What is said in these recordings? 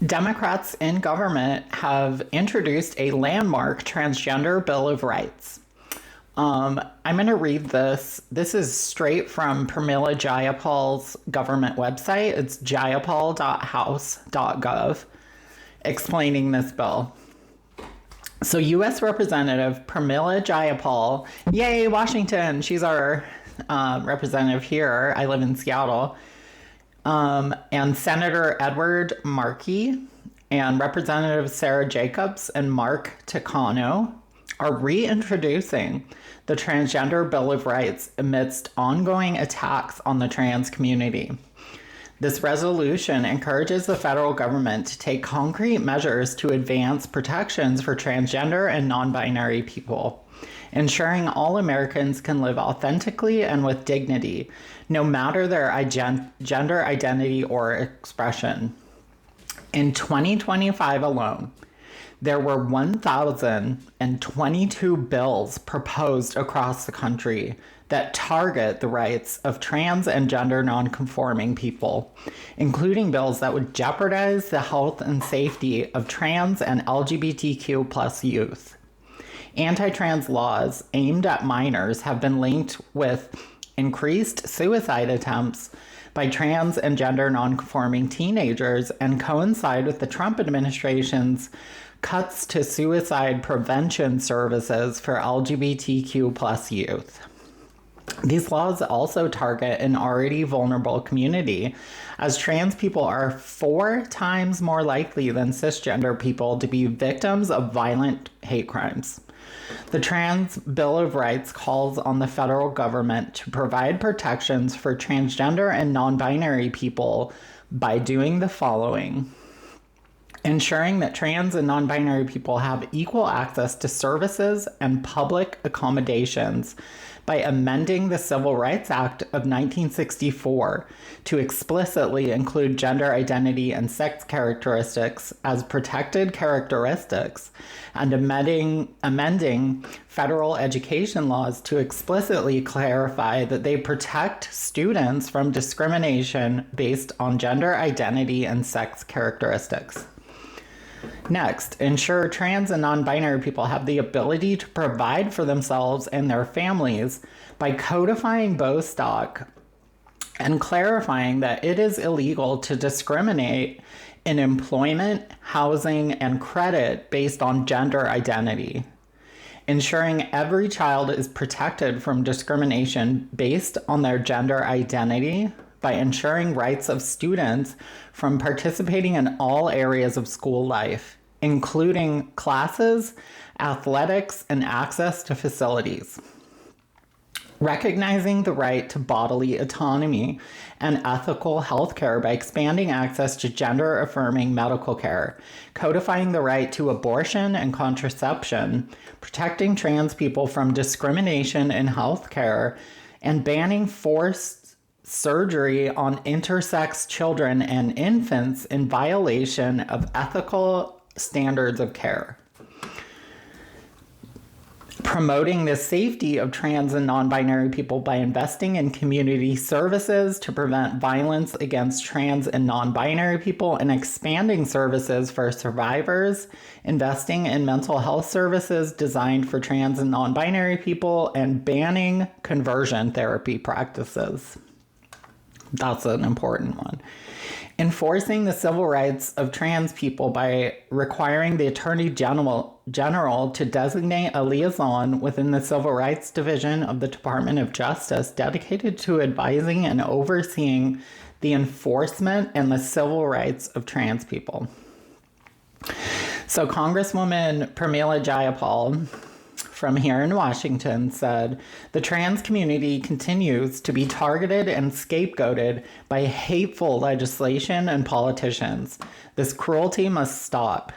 Democrats in government have introduced a landmark Transgender Bill of Rights. I'm going to read this. This is straight from Pramila Jayapal's government website. It's jayapal.house.gov, explaining this bill. So U.S. Representative Pramila Jayapal, yay, Washington, she's our representative here. I live in Seattle. And Senator Edward Markey and Representative Sarah Jacobs and Mark Takano are reintroducing the Transgender Bill of Rights amidst ongoing attacks on the trans community. This resolution encourages the federal government to take concrete measures to advance protections for transgender and non-binary people, ensuring all Americans can live authentically and with dignity, no matter their gender identity or expression. In 2025 alone, there were 1,022 bills proposed across the country that target the rights of trans and gender nonconforming people, including bills that would jeopardize the health and safety of trans and LGBTQ plus youth. Anti-trans laws aimed at minors have been linked with increased suicide attempts by trans and gender nonconforming teenagers and coincide with the Trump administration's cuts to suicide prevention services for LGBTQ plus youth. These laws also target an already vulnerable community, as trans people are 4 times more likely than cisgender people to be victims of violent hate crimes. The Trans Bill of Rights calls on the federal government to provide protections for transgender and non-binary people by doing the following: ensuring that trans and non-binary people have equal access to services and public accommodations by amending the Civil Rights Act of 1964 to explicitly include gender identity and sex characteristics as protected characteristics, and amending federal education laws to explicitly clarify that they protect students from discrimination based on gender identity and sex characteristics. Next, ensure trans and non-binary people have the ability to provide for themselves and their families by codifying Bostock and clarifying that it is illegal to discriminate in employment, housing, and credit based on gender identity. Ensuring every child is protected from discrimination based on their gender identity by ensuring rights of students from participating in all areas of school life, including classes, athletics, and access to facilities. Recognizing the right to bodily autonomy and ethical health care by expanding access to gender-affirming medical care, codifying the right to abortion and contraception, protecting trans people from discrimination in health care, and banning forced surgery on intersex children and infants in violation of ethical standards of care. Promoting the safety of trans and non-binary people by investing in community services to prevent violence against trans and non-binary people, and expanding services for survivors, investing in mental health services designed for trans and non-binary people, and banning conversion therapy practices. That's an important one. Enforcing the civil rights of trans people by requiring the Attorney General to designate a liaison within the Civil Rights Division of the Department of Justice dedicated to advising and overseeing the enforcement and the civil rights of trans people. So Congresswoman Pramila Jayapal from here in Washington said, the trans community continues to be targeted and scapegoated by hateful legislation and politicians. This cruelty must stop.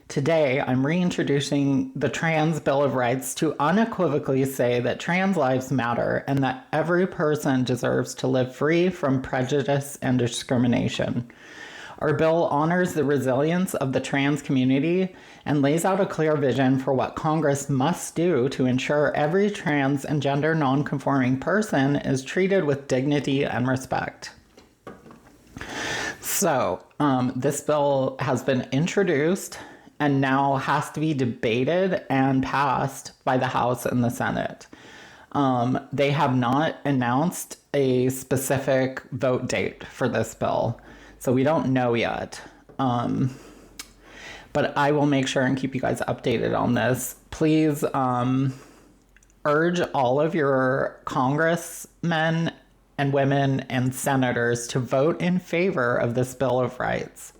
Today, I'm reintroducing the Trans Bill of Rights to unequivocally say that trans lives matter and that every person deserves to live free from prejudice and discrimination. Our bill honors the resilience of the trans community and lays out a clear vision for what Congress must do to ensure every trans and gender nonconforming person is treated with dignity and respect. So, this bill has been introduced and now has to be debated and passed by the House and the Senate. They have not announced a specific vote date for this bill, so we don't know yet. But I will make sure and keep you guys updated on this. Please urge all of your congressmen and women and senators to vote in favor of this Bill of Rights.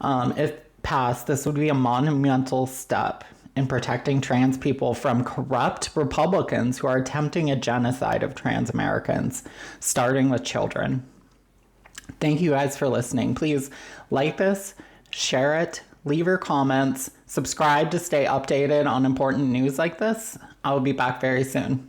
If passed, this would be a monumental step in protecting trans people from corrupt Republicans who are attempting a genocide of trans Americans, starting with children. Thank you guys for listening. Please like this, share it, leave your comments, subscribe to stay updated on important news like this. I will be back very soon.